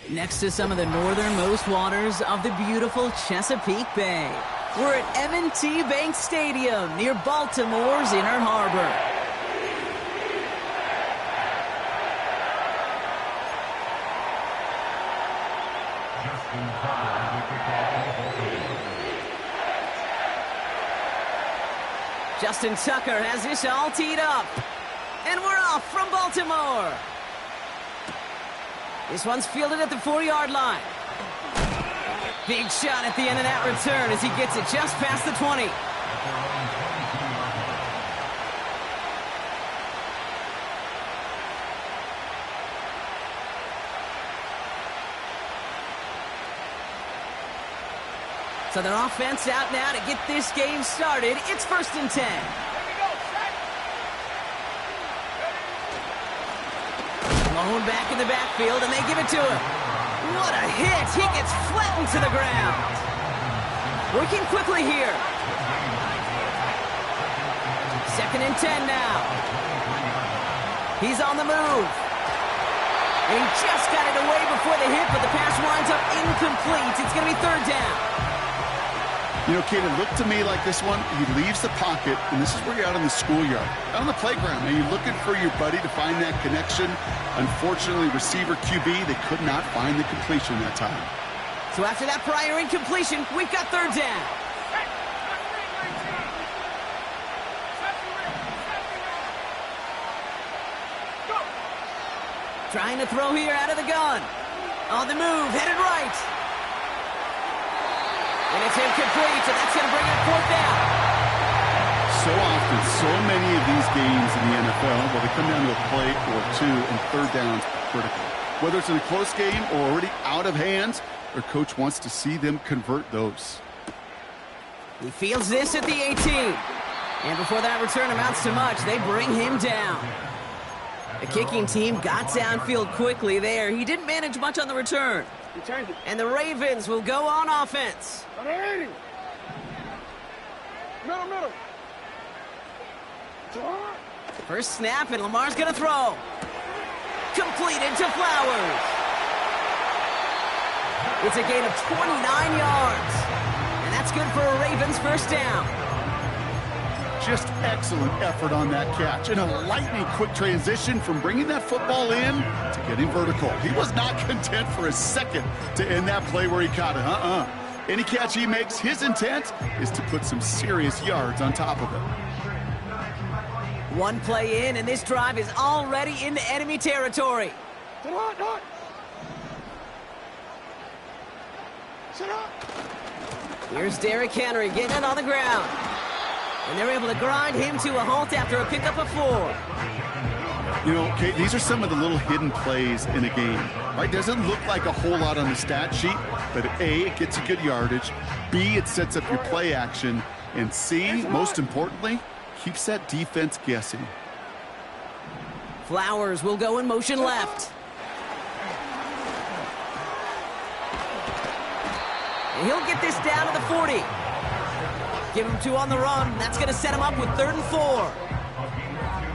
Next to some of the northernmost waters of the beautiful Chesapeake Bay, we're at M&T Bank Stadium near Baltimore's Inner Harbor. Justin Tucker has this all teed up. And we're off from Baltimore. This one's fielded at the 4-yard line. Big shot at the end of that return as he gets it just past the 20. So their offense out now to get this game started. It's 1st and 10. Malone back in the backfield, and they give it to him. What a hit! He gets flattened to the ground. Working quickly here. 2nd and 10 now. He's on the move. And he just got it away before the hit, but the pass winds up incomplete. It's going to be 3rd down. You know, Kate, it looked to me like this one, he leaves the pocket, and this is where you're out in the schoolyard, out on the playground, and you're looking for your buddy to find that connection. Unfortunately, receiver QB, they could not find the completion that time. So after that prior incompletion, we've got 3rd down. Trying to throw here out of the gun. On the move, headed right. And it's incomplete, and that's going to bring it 4th down. So often, so many of these games in the NFL, well, they come down to a play or two, and 3rd downs are critical. Whether it's in a close game or already out of hands, their coach wants to see them convert those. He fields this at the 18. And before that return amounts to much, they bring him down. The kicking team got downfield quickly there. He didn't manage much on the return. And the Ravens will go on offense. Middle. First snap, and Lamar's going to throw. Completed to Flowers. It's a gain of 29 yards. And that's good for a Ravens 1st down. Just excellent effort on that catch. And a lightning-quick transition from bringing that football in to getting vertical. He was not content for a second to end that play where he caught it. Any catch he makes, his intent is to put some serious yards on top of it. One play in, and this drive is already into enemy territory. Here's Derrick Henry getting it on the ground. And they're able to grind him to a halt after a pickup of 4. You know, Kate, these are some of the little hidden plays in a game. Right? Doesn't look like a whole lot on the stat sheet, but A, it gets you good yardage. B, it sets up your play action. And C, most importantly, keeps that defense guessing. Flowers will go in motion left. And he'll get this down to the 40. Give him 2 on the run. That's going to set him up with 3rd and 4.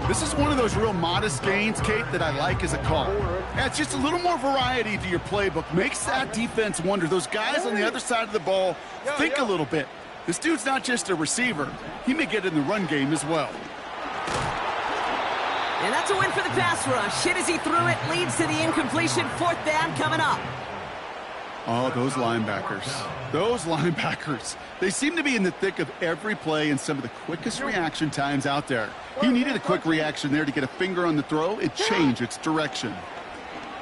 This is one of those real modest gains, Kate, that I like as a call. It's just a little more variety to your playbook. Makes that defense wonder. Those guys on the other side of the ball think a little bit. This dude's not just a receiver. He may get in the run game as well. And that's a win for the pass rush. Hit as he threw it, leads to the incompletion. 4th down coming up. Oh, those linebackers. Those linebackers. They seem to be in the thick of every play and some of the quickest reaction times out there. He needed a quick reaction there to get a finger on the throw and change its direction.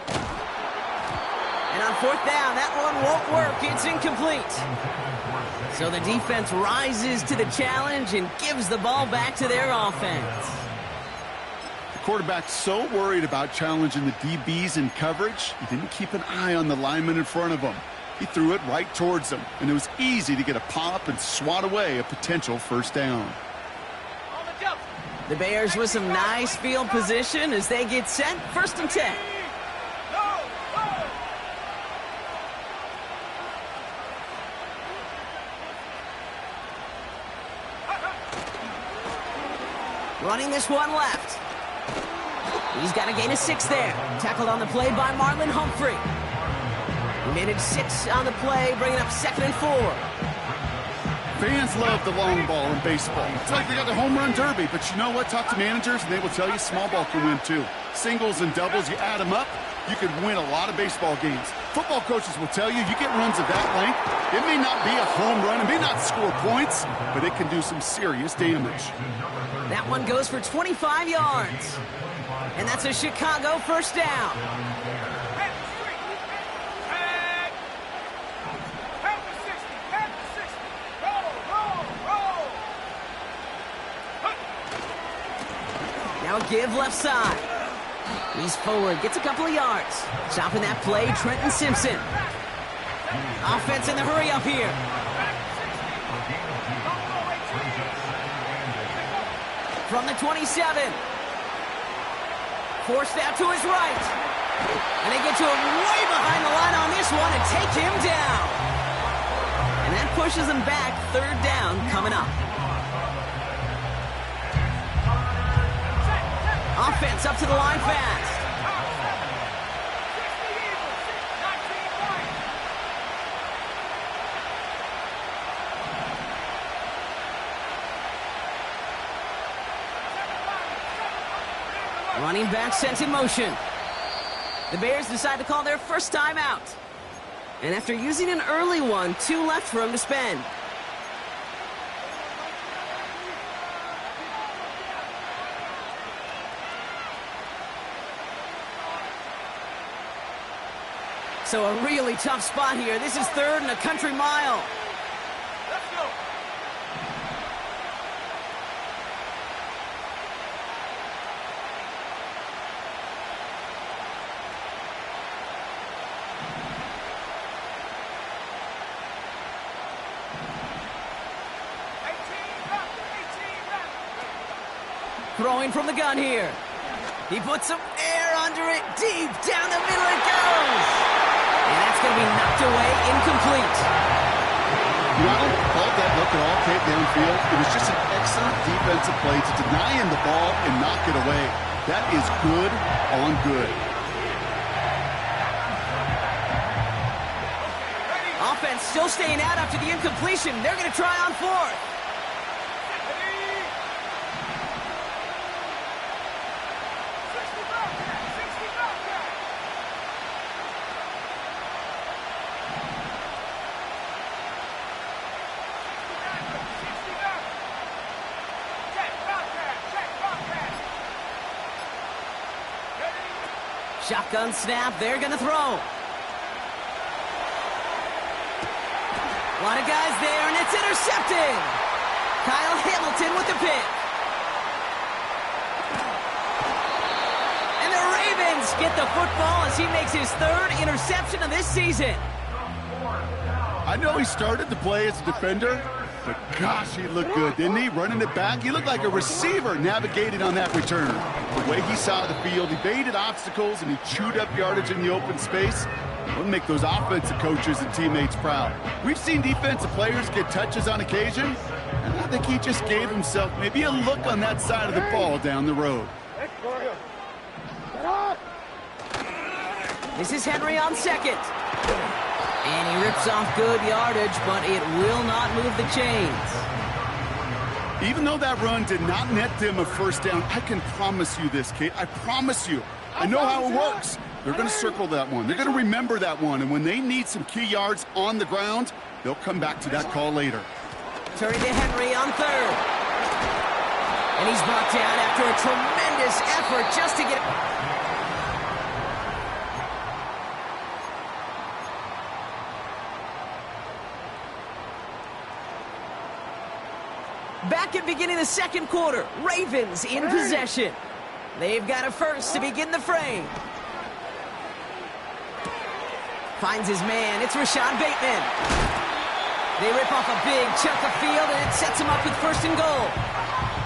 And on 4th down, that one won't work. It's incomplete. So the defense rises to the challenge and gives the ball back to their offense. The quarterback's so worried about challenging the DBs in coverage, he didn't keep an eye on the lineman in front of him. He threw it right towards him, and it was easy to get a pop and swat away a potential 1st down. The Bears with some nice field position as they get set. 1st and 10. Running this one left. He's got a gain of 6 there. Tackled on the play by Marlon Humphrey. He made it 6 on the play, bringing up 2nd and 4. Fans love the long ball in baseball. It's like they got the home run derby, but you know what? Talk to managers, and they will tell you small ball can win too. Singles and doubles, you add them up, you could win a lot of baseball games. Football coaches will tell you get runs of that length. It may not be a home run, it may not score points, but it can do some serious damage. That one goes for 25 yards. And that's a Chicago first down. Now a give left side. He's forward, gets a couple of yards. Stopping that play, Trenton Simpson. Offense in the hurry up here. From the 27. Forced out to his right. And they get to him way behind the line on this one and take him down. And that pushes them back. 3rd down coming up. Offense up to the line fast. Running back sent in motion. The Bears decide to call their first time out. And after using an early one, 2 left for him to spend. So a really tough spot here. This is 3rd and a country mile. Let's go. Throwing from the gun here. He puts some air under it. Deep down the middle it goes. And that's going to be knocked away, incomplete. You know, I don't fault that look at all, Kate, downfield. It was just an excellent defensive play to deny him the ball and knock it away. That is good on good. Offense still staying out after the incompletion. They're going to try on 4th. Shotgun snap, they're going to throw. A lot of guys there, and it's intercepted. Kyle Hamilton with the pick. And the Ravens get the football as he makes his 3rd interception of this season. I know he started to play as a defender, but gosh, he looked good, didn't he? Running it back, he looked like a receiver navigating on that return. The way he saw the field, he baited obstacles, and he chewed up yardage in the open space. It'll make those offensive coaches and teammates proud. We've seen defensive players get touches on occasion, and I think he just gave himself maybe a look on that side of the ball down the road. This is Henry on 2nd. And he rips off good yardage, but it will not move the chains. Even though that run did not net them a first down, I can promise you this, Kate. I promise you. I know how it works. They're going to circle that one. They're going to remember that one. And when they need some key yards on the ground, they'll come back to that call later. Turning to Henry on 3rd. And he's brought down after a tremendous effort just to get... Back at beginning of the 2nd quarter, Ravens in possession. They've got a first to begin the frame. Finds his man. It's Rashad Bateman. They rip off a big chunk of field, and it sets him up with 1st and goal.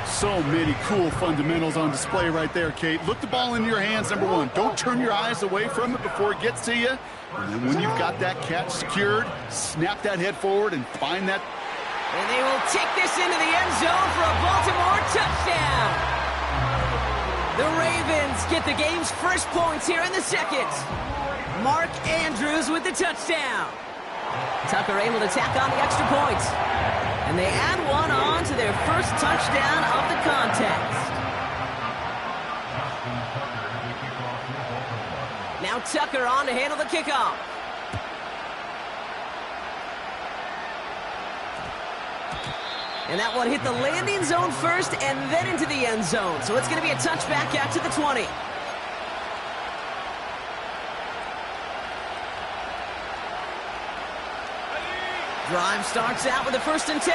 So many cool fundamentals on display right there, Kate. Look the ball into your hands, number 1. Don't turn your eyes away from it before it gets to you. And then when you've got that catch secured, snap that head forward and find that. And they will take this into the end zone for a Baltimore touchdown. The Ravens get the game's first points here in the 2nd. Mark Andrews with the touchdown. Tucker able to tack on the extra points. And they add one on to their first touchdown of the contest. Now Tucker on to handle the kickoff. And that one hit the landing zone first and then into the end zone. So it's going to be a touchback out to the 20. Drive starts out with a 1st and 10.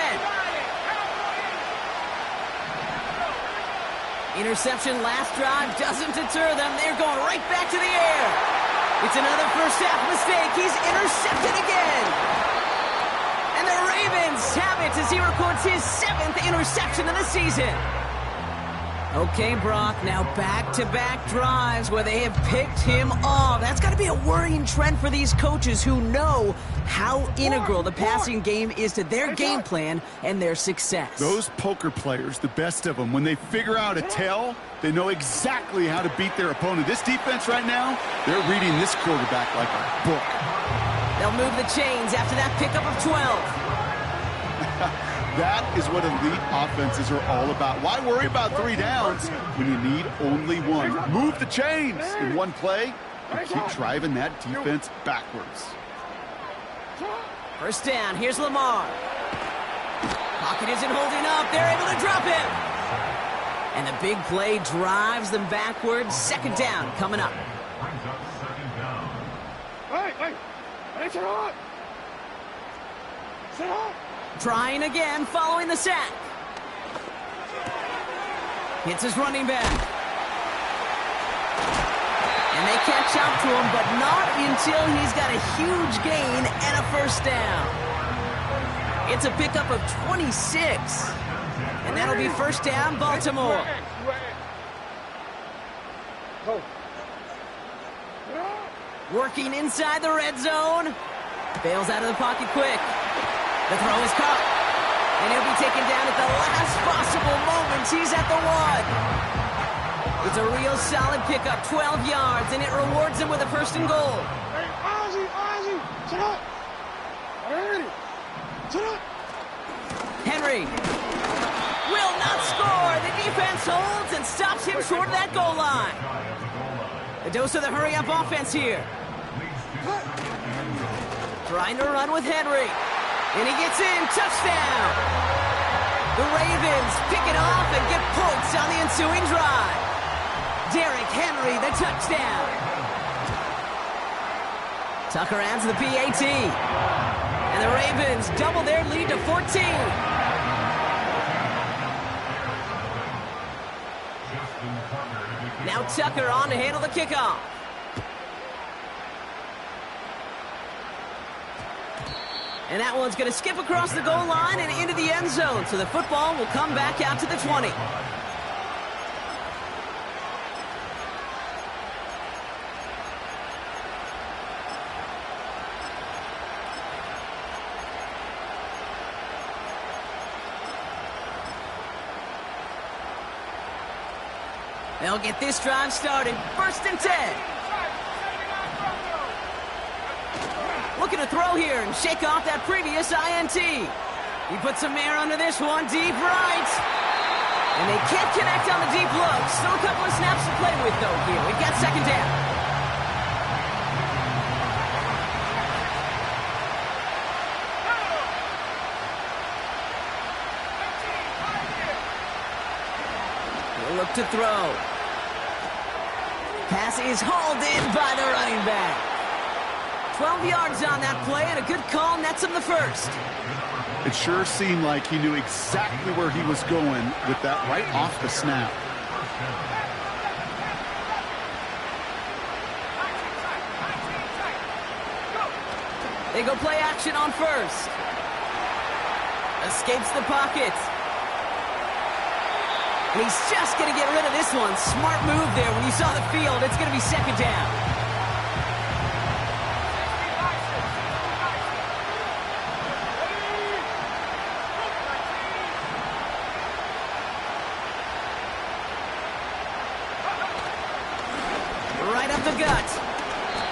Interception last drive doesn't deter them. They're going right back to the air. It's another first half mistake. He's intercepted again. And the Ravens have it as he records his 7th interception of the season. Okay, Brock, now back-to-back drives where they have picked him off. That's got to be a worrying trend for these coaches who know how integral the passing game is to their game plan and their success. Those poker players, the best of them, when they figure out a tell, they know exactly how to beat their opponent. This defense right now, they're reading this quarterback like a book. They'll move the chains after that pickup of 12. That is what elite offenses are all about. Why worry about 3 downs when you need only 1? Move the chains in one play and keep driving that defense backwards. First down, here's Lamar. Pocket isn't holding up. They're able to drop him. And the big play drives them backwards. 2nd down coming up. Trying again following the sack. Hits his running back. And they catch up to him, but not until he's got a huge gain and a 1st down. It's a pickup of 26. And that'll be 1st down, Baltimore. Working inside the red zone. Bails out of the pocket quick. The throw is caught. And he'll be taken down at the last possible moment. He's at the 1. It's a real solid pickup, 12 yards, and it rewards him with a 1st and goal. Hey, Ozzie, sit up. Alrighty, sit up. Henry will not score. The defense holds and stops him short of that goal line. A dose of the hurry-up offense here. Trying to run with Henry. And he gets in. Touchdown. The Ravens pick it off and get points on the ensuing drive. Derrick Henry, the touchdown. Tucker adds the PAT. And the Ravens double their lead to 14. Now Tucker on to handle the kickoff. And that one's going to skip across the goal line and into the end zone. So the football will come back out to the 20. They'll get this drive started. 1st and 10. Looking to throw here and shake off that previous INT. He puts some air under this one, deep right. And they can't connect on the deep look. Still a couple of snaps to play with, though, here. We've got 2nd down. He'll look to throw. Pass is hauled in by the running back. 12 yards on that play, and a good call nets him the 1st. It sure seemed like he knew exactly where he was going with that right off the snap. They go play action on 1st. Escapes the pocket. And he's just going to get rid of this one. Smart move there. When you saw the field, it's going to be 2nd down.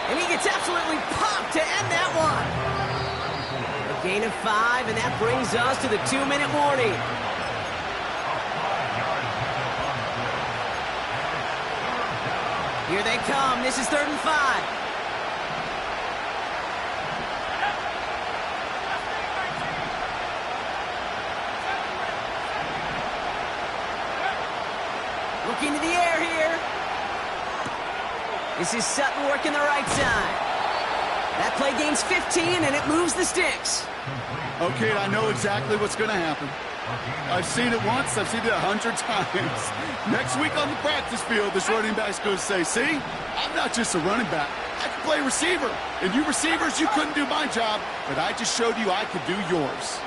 And he gets absolutely popped to end that one. A gain of 5, and that brings us to the 2-minute warning. Here they come. This is 3rd and 5. Looking to the air here. This is Sutton working the right side. That play gains 15, and it moves the sticks. Okay, I know exactly what's going to happen. I've seen it once. I've seen it 100 times. Next week on the practice field, this running back's going to say, see, I'm not just a running back. I can play receiver. And you receivers, you couldn't do my job, but I just showed you I could do yours.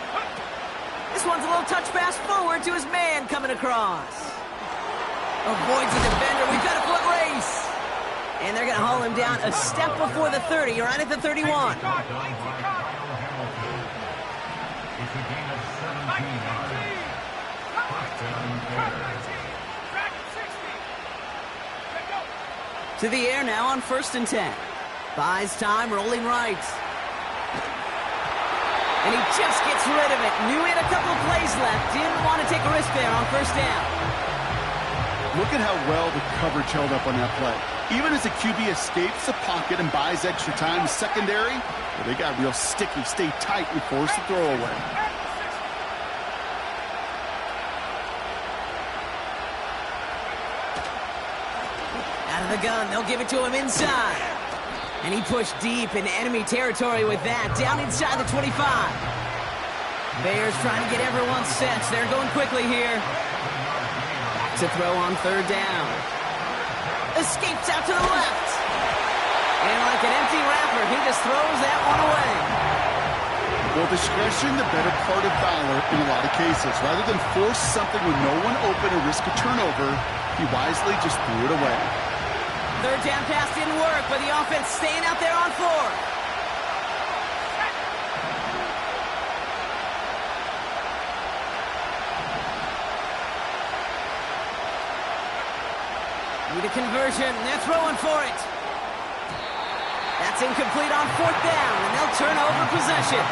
This one's a little touch pass forward to his man coming across. Avoids the defender. We've got a foot race. And they're going to haul him down a step before the 30, right at the 31. To the air now on 1st and 10. Buys time, rolling right. And he just gets rid of it. Knew he had a couple of plays left. Didn't want to take a risk there on 1st down. Look at how well the coverage held up on that play. Even as the QB escapes the pocket and buys extra time, secondary, well, they got real sticky, stay tight, and force the throw away. Out of the gun, they'll give it to him inside. And he pushed deep in enemy territory with that, down inside the 25. Bears trying to get everyone set. They're going quickly here. To throw on 3rd down. Escapes out to the left. And like an empty wrapper, he just throws that one away. Well, discretion, the better part of valor in a lot of cases. Rather than force something with no one open or risk a turnover, he wisely just threw it away. 3rd down pass didn't work, but the offense staying out there on 4th. Need a conversion. They're throwing for it. That's incomplete on 4th down, and they'll turn over possession.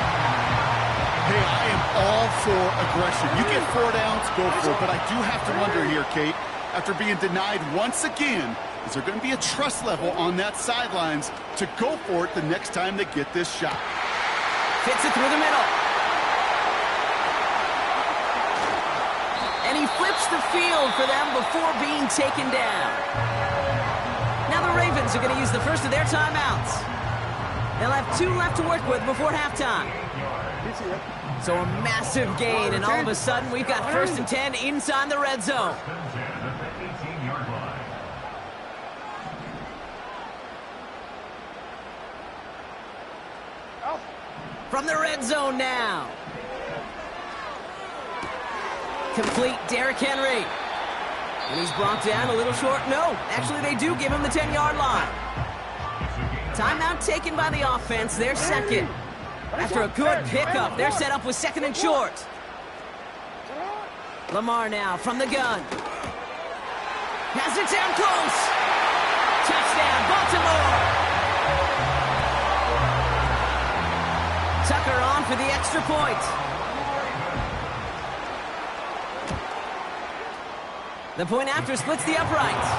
Hey, I am all for aggression. You get 4 downs, go for it. But I do have to wonder here, Kate, after being denied once again, is there going to be a trust level on that sidelines to go for it the next time they get this shot? Fits it through the middle. And he flips the field for them before being taken down. Now the Ravens are going to use the first of their timeouts. They'll have 2 left to work with before halftime. So a massive gain, and all of a sudden we've got 1st and 10 inside the red zone. From the red zone now. Complete, Derrick Henry. And he's brought down a little short. No, actually they do give him the 10-yard line. Timeout taken by the offense. They're second. After a good pickup, they're set up with 2nd and short. Lamar now from the gun. Has it down close. Touchdown, Baltimore. Tucker on for the extra point. The point after splits the uprights.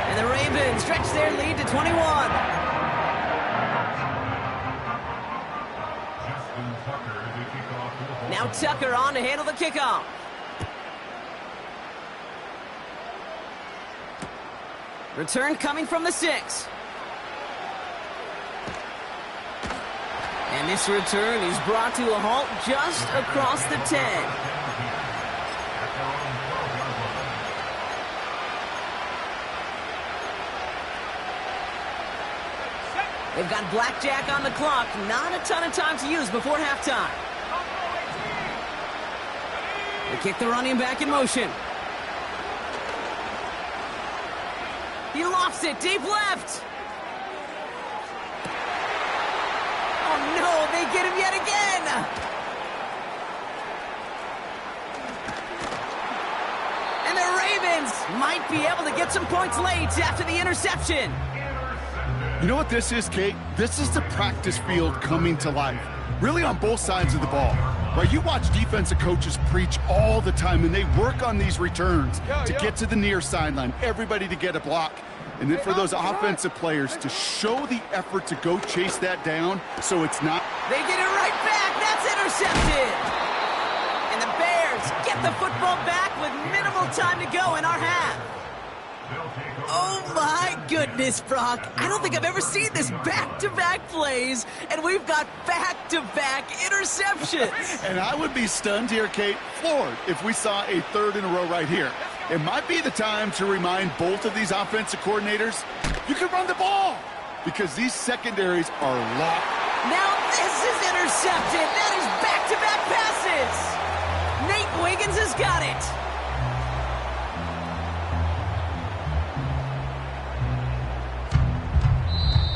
And the Ravens stretch their lead to 21. Now Tucker on to handle the kickoff. Return coming from the 6. And this return is brought to a halt just across the 10. They've got blackjack on the clock. Not a ton of time to use before halftime. They kick the running back in motion. He lofts it deep left. Oh no, they get him yet again. And the Ravens might be able to get some points late after the interception. You know what this is, Kate? This is the practice field coming to life, really on both sides of the ball. Right, you watch defensive coaches preach all the time, and they work on these returns to get to the near sideline, everybody to get a block. And then for those offensive players to show the effort to go chase that down so it's not. They get it right back. That's intercepted. And the Bears get the football back with minimal time to go in our half. Oh, my goodness, Brock. I don't think I've ever seen this back-to-back plays, and we've got back-to-back interceptions. And I would be stunned here, Kate, floored, if we saw a third in a row right here. It might be the time to remind both of these offensive coordinators, you can run the ball, because these secondaries are locked. Now this is intercepted. That is back-to-back passes. Nate Wiggins has got it.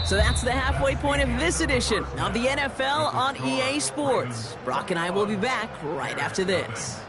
So that's the halfway point of this edition of the NFL on EA Sports. Brock and I will be back right after this.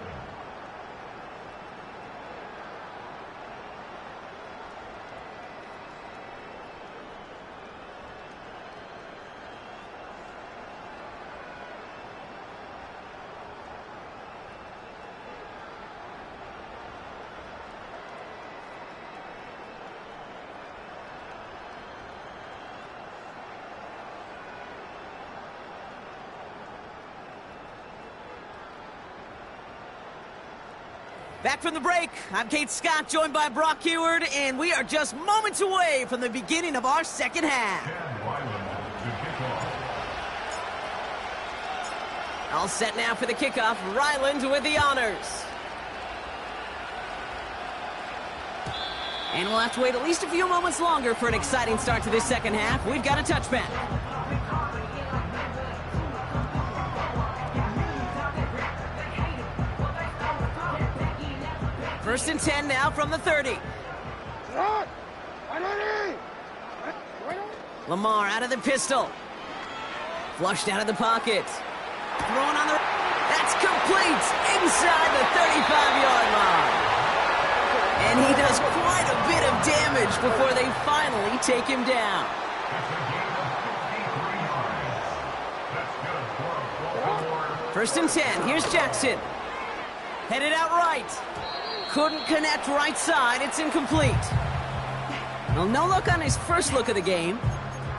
Back from the break, I'm Kate Scott, joined by Brock Heward, and we are just moments away from the beginning of our second half. All set now for the kickoff. Ryland with the honors. And we'll have to wait at least a few moments longer for an exciting start to this second half. We've got a touchback. First and 10 now from the 30. Lamar out of the pistol. Flushed out of the pocket. Thrown on the... That's complete inside the 35-yard line. And he does quite a bit of damage before they finally take him down. First and 10. Here's Jackson. Headed out right. Couldn't connect right side. It's incomplete. Well, no look on his first look of the game.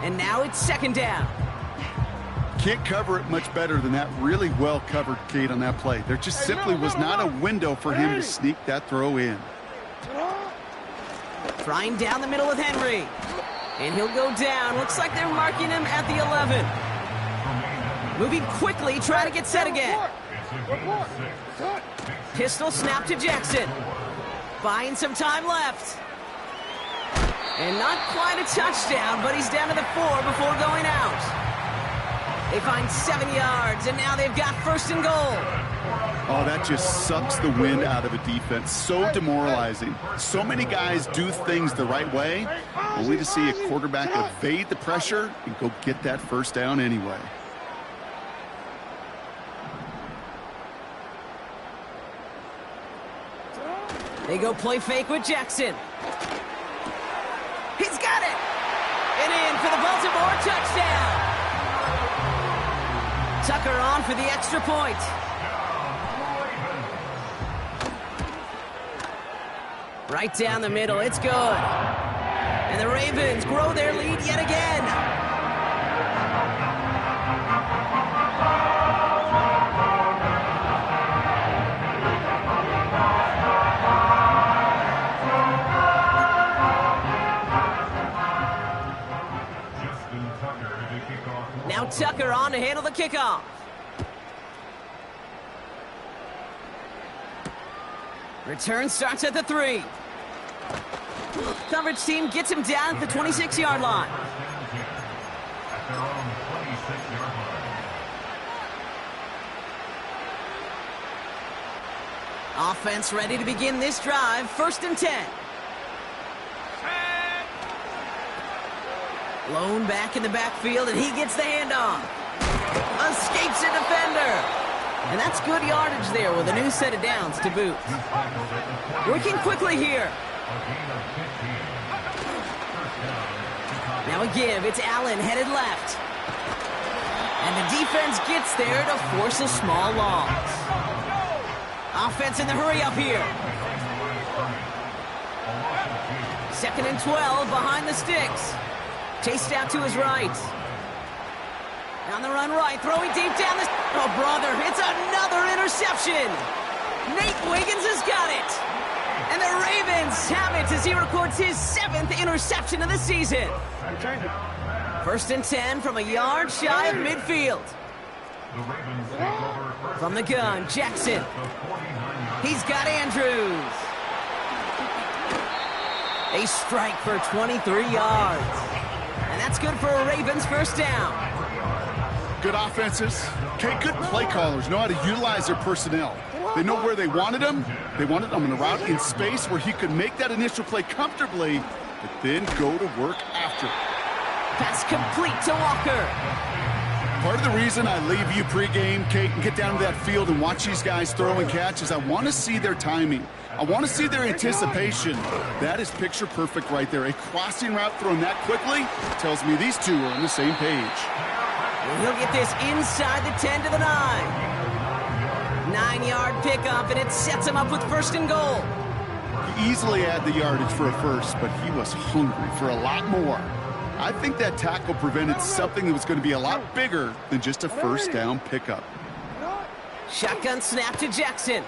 And now it's second down. Can't cover it much better than that. Really well covered, Kate, on that play. There just simply was not a window for him to sneak that throw in. Trying down the middle with Henry. And he'll go down. Looks like they're marking him at the 11. Moving quickly, trying to get set again. Pistol snap to Jackson. Buying some time left. And not quite a touchdown, but he's down to the 4 before going out. They find 7 yards, and now they've got first and goal. Oh, that just sucks the wind out of a defense. So demoralizing. So many guys do things the right way, only to see a quarterback evade the pressure and go get that first down anyway. They go play fake with Jackson. He's got it! And in for the Baltimore touchdown! Tucker on for the extra point. Right down the middle, it's good. And the Ravens grow their lead yet again. Now Tucker on to handle the kickoff. Return starts at the 3. Coverage team gets him down at the 26-yard line. Offense ready to begin this drive. First and 10. Lone back in the backfield, and he gets the handoff. Escapes a defender. And that's good yardage there with a new set of downs to boot. Working quickly here. Now a give. It's Allen headed left. And the defense gets there to force a small loss. Offense in the hurry up here. 2nd and 12 behind the sticks. Chased out to his right. On the run right, throwing deep down the... Oh, brother, it's another interception. Nate Wiggins has got it. And the Ravens have it as he records his 7th interception of the season. 1st and 10 from a yard shy of midfield. From the gun, Jackson. He's got Andrews. A strike for 23 yards. And that's good for a Ravens first down. Good offenses. Okay, good play callers know how to utilize their personnel. They know where they wanted him. They wanted him in a route in space where he could make that initial play comfortably, but then go to work after. Pass complete to Walker. Part of the reason I leave you pregame, Kate, and get down to that field and watch these guys throw and catch is I want to see their timing. I want to see their anticipation. That is picture perfect right there. A crossing route thrown that quickly tells me these two are on the same page. And he'll get this inside the 10 to the 9. 9-yard pickup, and it sets him up with 1st and goal. He easily had the yardage for a first, but he was hungry for a lot more. I think that tackle prevented something that was going to be a lot bigger than just a first down pickup. Shotgun snap to Jackson.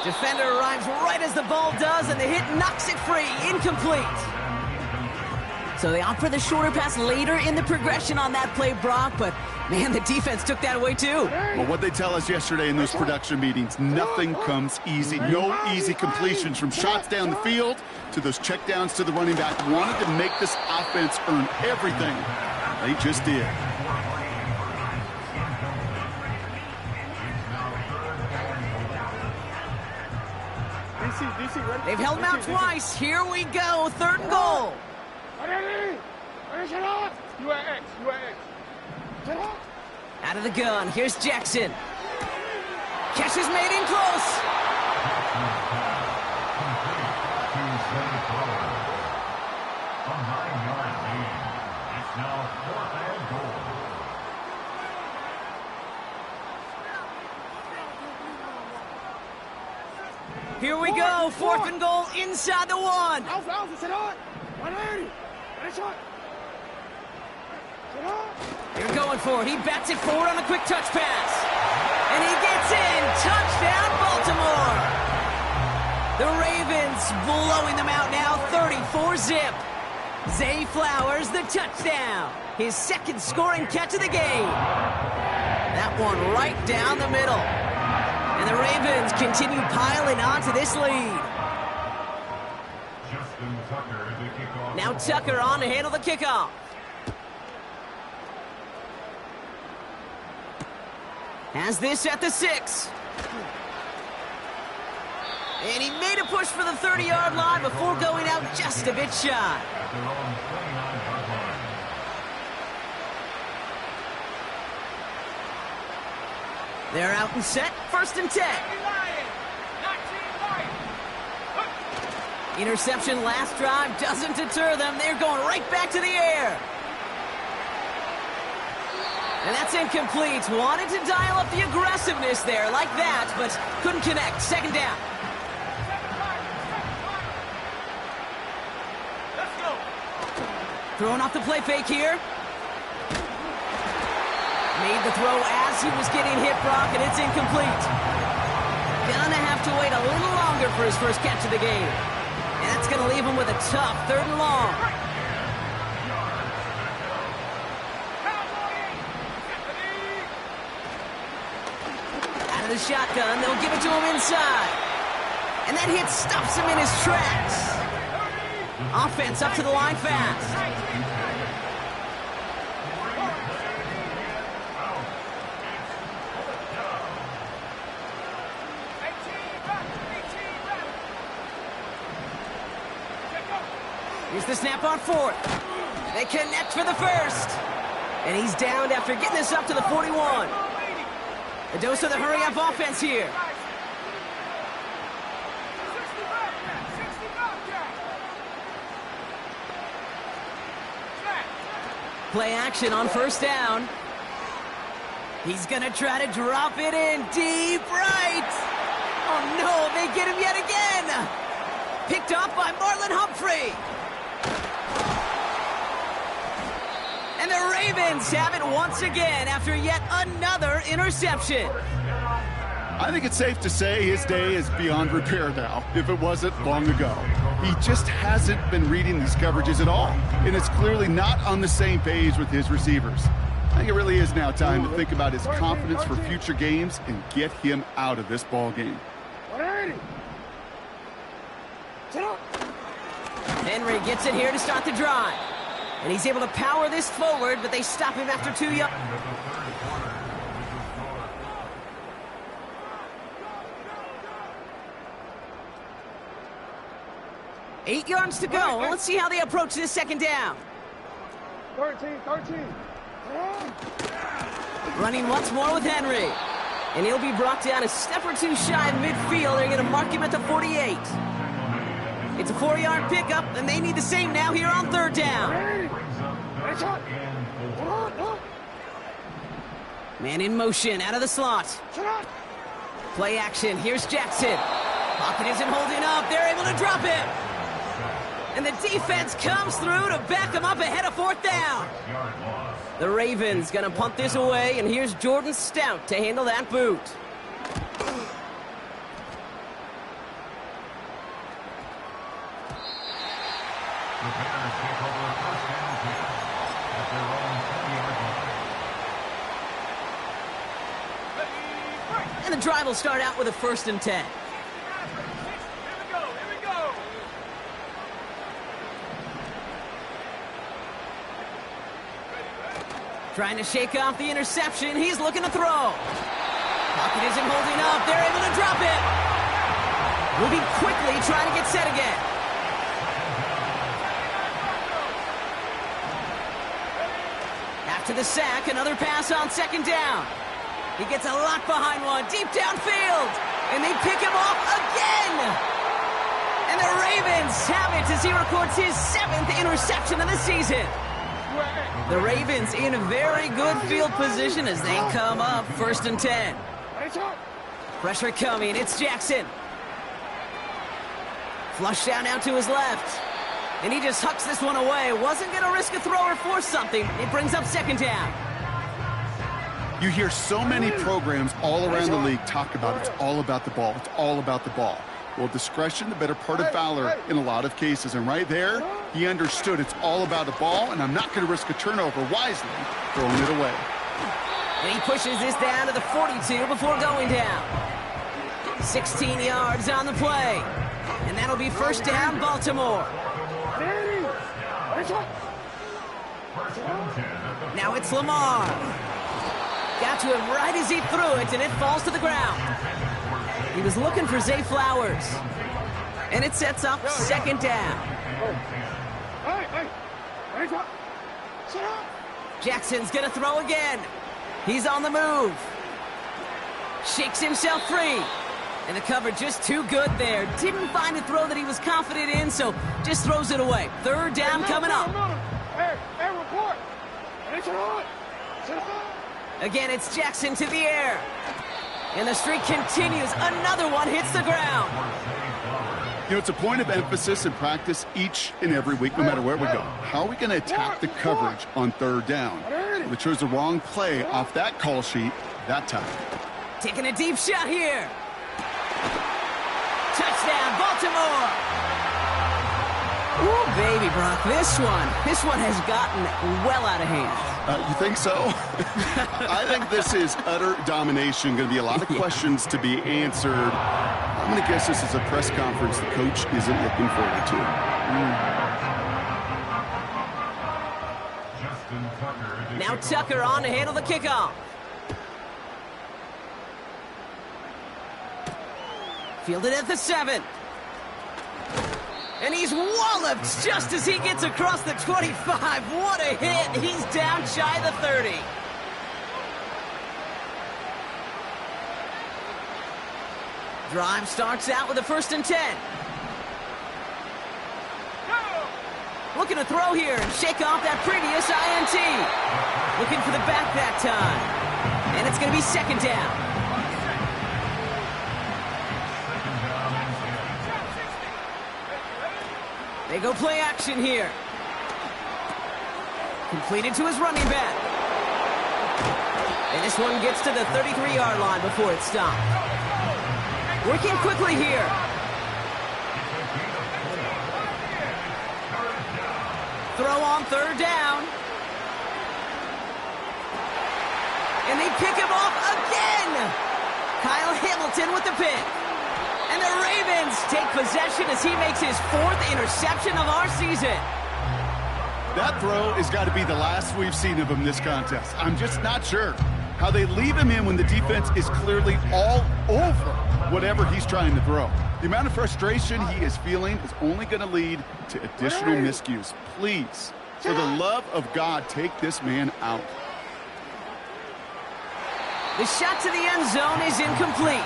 Defender arrives right as the ball does, and the hit knocks it free. Incomplete. So they opt for the shorter pass later in the progression on that play, Brock, but man, the defense took that away too. Well, what they tell us yesterday in those production meetings, nothing comes easy. No easy completions from shots down the field to those checkdowns to the running back. Wanted to make this offense earn everything. They just did. They've held him out twice. Here we go. 3rd and goal. Out of the gun. Here's Jackson. Catch is made in close. Here we go. 4th and goal inside the 1. They're going for it. He bats it forward on a quick touch pass. And he gets in. Touchdown, Baltimore. The Ravens blowing them out now, 34-zip. Zay Flowers, the touchdown. His 2nd scoring catch of the game. That one right down the middle. And the Ravens continue piling on to this lead. Now Tucker on to handle the kickoff. Has this at the 6. And he made a push for the 30-yard line before going out just a bit shy. They're out and set. 1st and 10. Interception last drive doesn't deter them. They're going right back to the air. And that's incomplete. Wanted to dial up the aggressiveness there like that, but couldn't connect. 2nd down. Let's go. Throwing off the play fake here. Made the throw as he was getting hit, Brock, and it's incomplete. Gonna have to wait a little longer for his first catch of the game. And that's gonna leave him with a tough 3rd and long. Out of the shotgun, they'll give it to him inside. And that hit stops him in his tracks. Offense up to the line fast. Here's the snap on 4th. They connect for the 1st. And he's downed after getting this up to the 41. A dose of the hurry-up offense here. Play action on first down. He's going to try to drop it in deep right. Oh, no, they get him yet again. Picked off by Marlon Humphrey. And the Ravens have it once again after yet another interception. I think it's safe to say his day is beyond repair now, if it wasn't long ago. He just hasn't been reading these coverages at all, and it's clearly not on the same page with his receivers. I think it really is now time to think about his confidence for future games and get him out of this ball game. Henry gets it here to start the drive. And he's able to power this forward, but they stop him after 2 yards. Eight yards to go. Well, let's see how they approach this second down. 13. Running once more with Henry. And he'll be brought down a step or two shy of midfield. They're going to mark him at the 48. It's a 4-yard pickup, and they need the same now here on third down. Man in motion, out of the slot. Play action, here's Jackson. Pocket isn't holding up, they're able to drop him. And the defense comes through to back him up ahead of fourth down. The Ravens gonna punt this away, and here's Jordan Stout to handle that boot. And the drive will start out with a 1st and 10. Trying to shake off the interception. He's looking to throw. Pocket isn't holding up. They're able to drop it. Moving quickly, trying to get set again. After the sack, another pass on second down. He gets a lot behind one, deep downfield. And they pick him off again. And the Ravens have it as he records his 7th interception of the season. The Ravens in a very good field position as they come up 1st and 10. Pressure coming, it's Jackson. Flush down out to his left. And he just hucks this one away. Wasn't going to risk a throw or force something. It brings up second down. You hear so many programs all around the league talk about it's all about the ball. It's all about the ball. Well, discretion, the better part of valor in a lot of cases. And right there, he understood it's all about the ball, and I'm not going to risk a turnover wisely, throwing it away. And he pushes this down to the 42 before going down. 16 yards on the play. And that'll be first down, Baltimore. Now it's Lamar. Got to him right as he threw it, and it falls to the ground. He was looking for Zay Flowers. And it sets up second down. Jackson's going to throw again. He's on the move. Shakes himself free. And the cover just too good there. Didn't find a throw that he was confident in, so just throws it away. Third down coming up. Again, it's Jackson to the air. And the streak continues. Another one hits the ground. You know, it's a point of emphasis in practice each and every week, no matter where we go. How are we going to attack the coverage on third down? We chose the wrong play off that call sheet that time. Taking a deep shot here. Touchdown, Baltimore. Ooh, baby, Brock, this one has gotten well out of hand. You think so? I think this is utter domination. Going to be a lot of questions to be answered. I'm going to guess this is a press conference the coach isn't looking forward to. Now Tucker on to handle the kickoff. Fielded at the 7. And he's walloped just as he gets across the 25. What a hit. He's down shy of the 30. Drive starts out with a 1st and 10. Looking to throw here and shake off that previous INT. Looking for the back that time. And it's going to be second down. They go play action here. Completed to his running back. And this one gets to the 33-yard line before it's stopped. Working quickly here. Throw on third down. And they pick him off again. Kyle Hamilton with the pick. And the Ravens take possession as he makes his 4th interception of our season. That throw has got to be the last we've seen of him this contest. I'm just not sure how they leave him in when the defense is clearly all over whatever he's trying to throw. The amount of frustration he is feeling is only going to lead to additional miscues. Please, for the love of God, take this man out. The shot to the end zone is incomplete.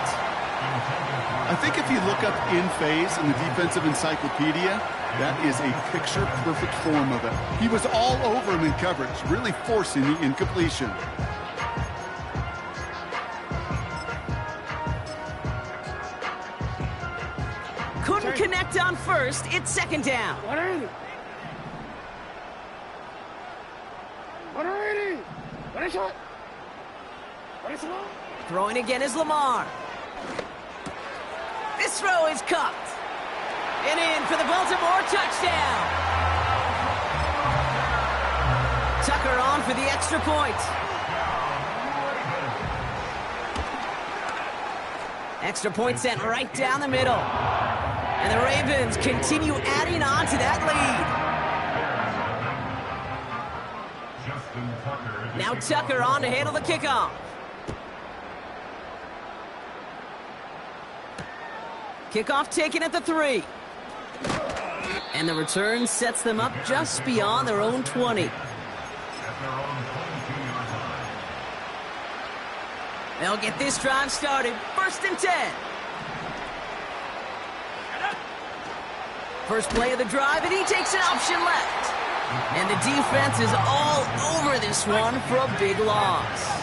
I think if you look up in phase in the defensive encyclopedia, that is a picture-perfect form of it. He was all over him in coverage, really forcing the incompletion. Couldn't connect on first. It's second down. 180. 180. What is shot? What is it? Throwing again is Lamar. This throw is caught. And in for the Baltimore touchdown. Tucker on for the extra point. Extra point sent right down the middle. And the Ravens continue adding on to that lead. Now Tucker on to handle the kickoff. Kickoff taken at the 3. And the return sets them up just beyond their own 20. They'll get this drive started. 1st and 10. First play of the drive, and he takes an option left. And the defense is all over this one for a big loss.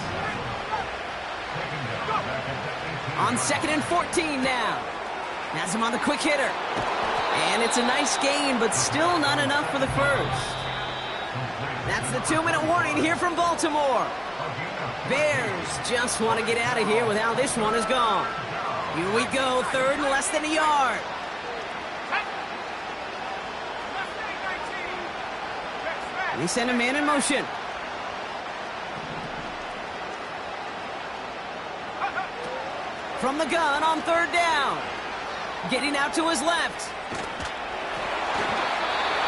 On 2nd and 14 now. Has him on the quick hitter. And it's a nice gain, but still not enough for the first. That's the 2-minute warning here from Baltimore. Bears just want to get out of here with how this one is gone. Here we go, 3rd and less than a yard. And they send a man in motion. From the gun on 3rd down. Getting out to his left.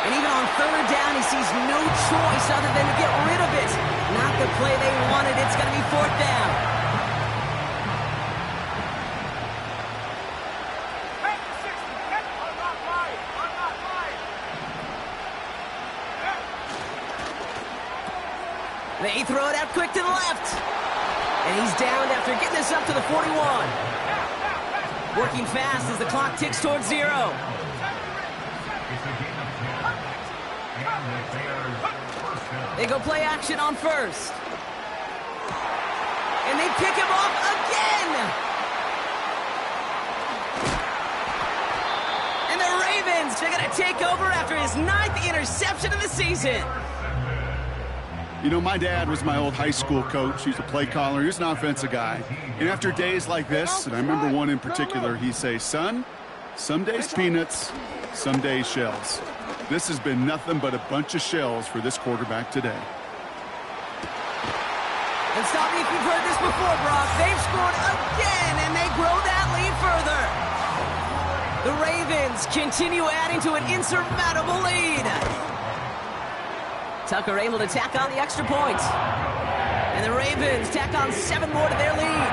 And even on 3rd down, he sees no choice other than to get rid of it. Not the play they wanted. It's going to be 4th down. They throw it out quick to the left. And he's downed after getting this up to the 41. Working fast as the clock ticks towards 0. They go play action on 1st. And they pick him off again. And the Ravens are going to take over after his 9th interception of the season. You know, my dad was my old high school coach. He's a play caller. He was an offensive guy. And after days like this, and I remember one in particular, he'd say, son, some days peanuts, some days shells. This has been nothing but a bunch of shells for this quarterback today. And stop me if you've heard this before, Brock. They've scored again, and they grow that lead further. The Ravens continue adding to an insurmountable lead. Tucker able to tack on the extra point. And the Ravens tack on 7 more to their lead.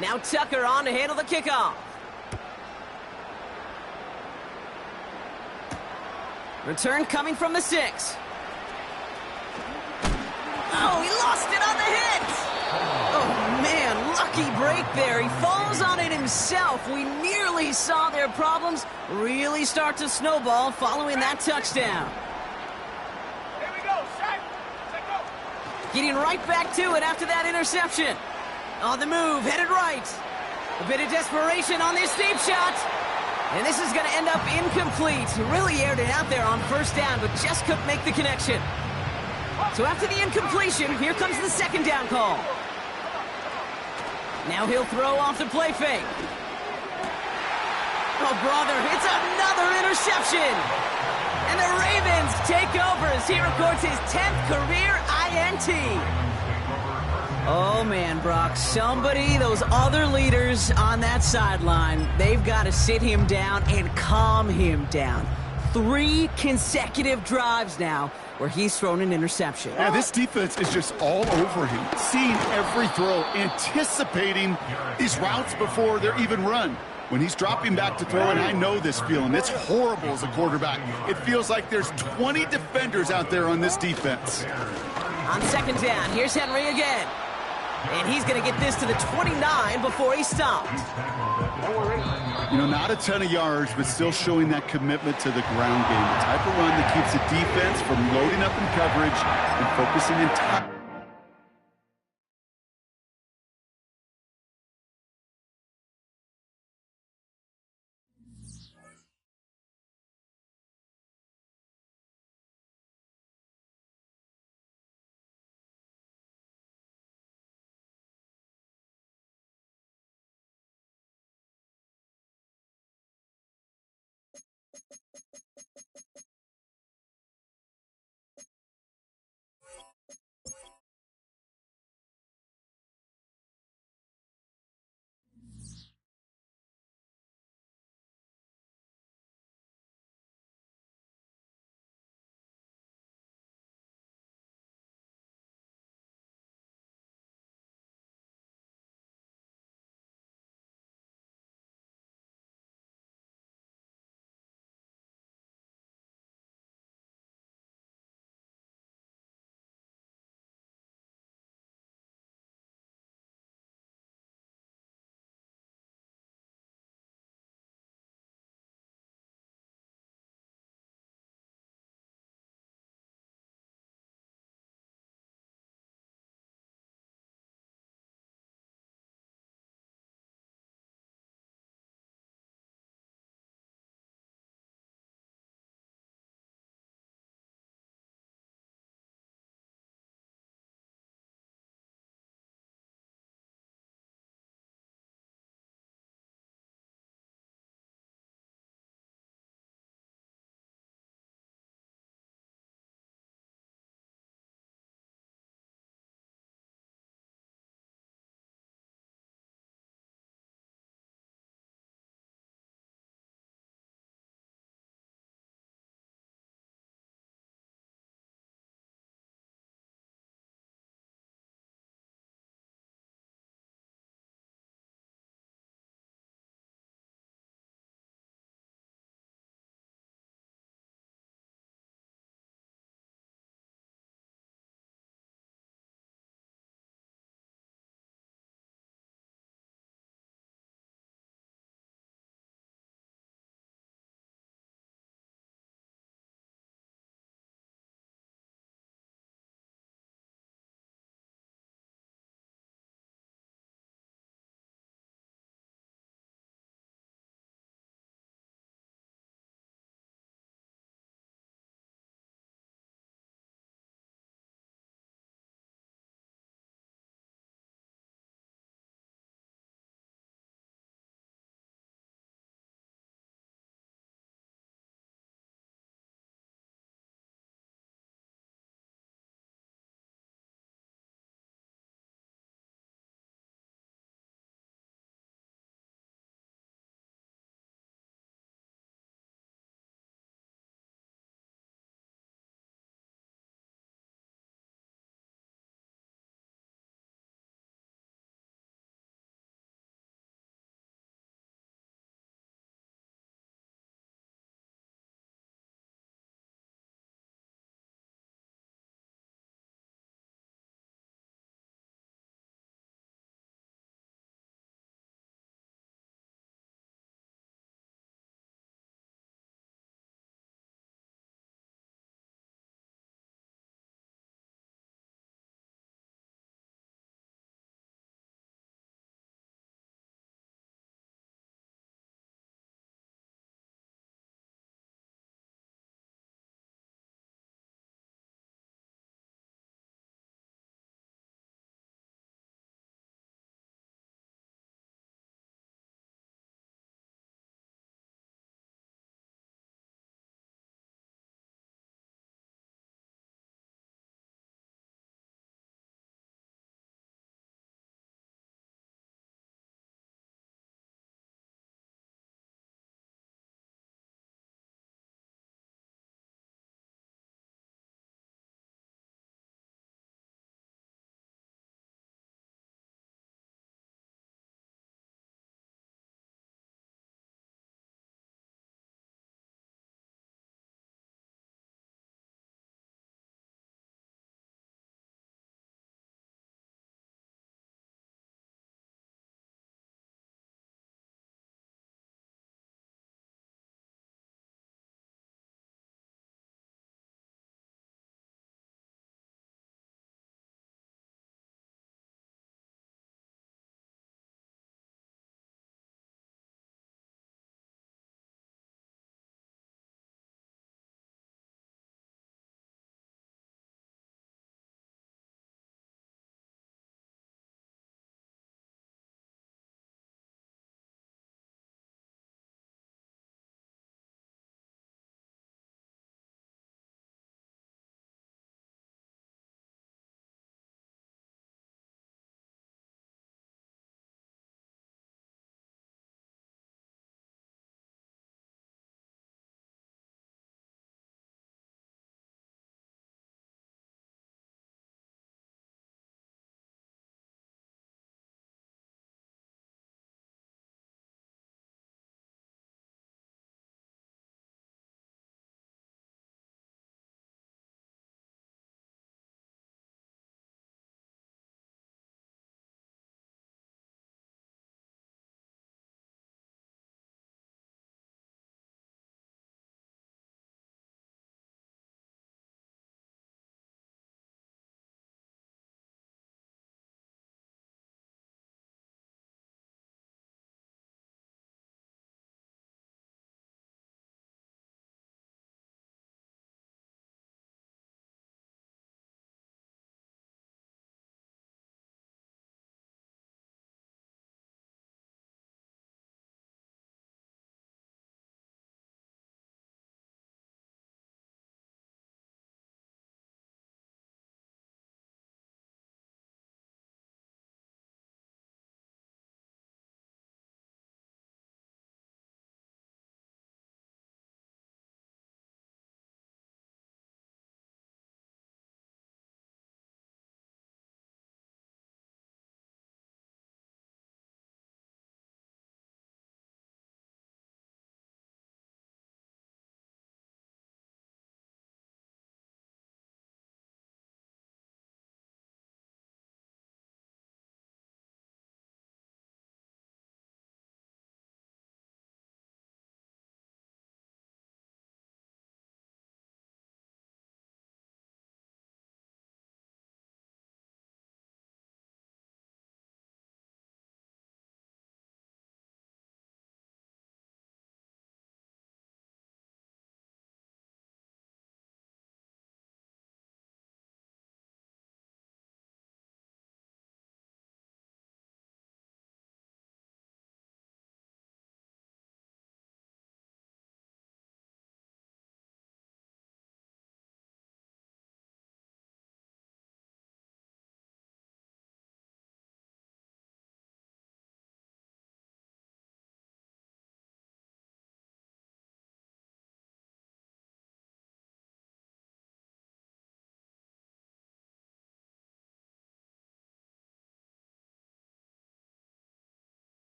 Now Tucker on to handle the kickoff. Return coming from the 6. Oh, he lost it on the hit. Oh, man, lucky break there. He falls on it himself. We nearly saw their problems really start to snowball following that touchdown. Here we go, set, go. Getting right back to it after that interception. On the move, headed right. A bit of desperation on this deep shot. And this is going to end up incomplete. He really aired it out there on first down, but just couldn't make the connection. So after the incompletion, here comes the second down call. Now he'll throw off the play fake. Oh, brother, it's another interception. And the Ravens take over as he records his 10th career INT. Oh, man, Brock, those other leaders on that sideline, they've got to sit him down and calm him down. 3 consecutive drives now where he's thrown an interception. Yeah, this defense is just all over him, seeing every throw, anticipating these routes before they're even run. When he's dropping back to throw, and I know this feeling, it's horrible as a quarterback. It feels like there's 20 defenders out there on this defense. On second down, here's Henry again. And he's going to get this to the 29 before he stopped. You know, not a ton of yards, but still showing that commitment to the ground game. The type of run that keeps the defense from loading up in coverage and focusing entirely.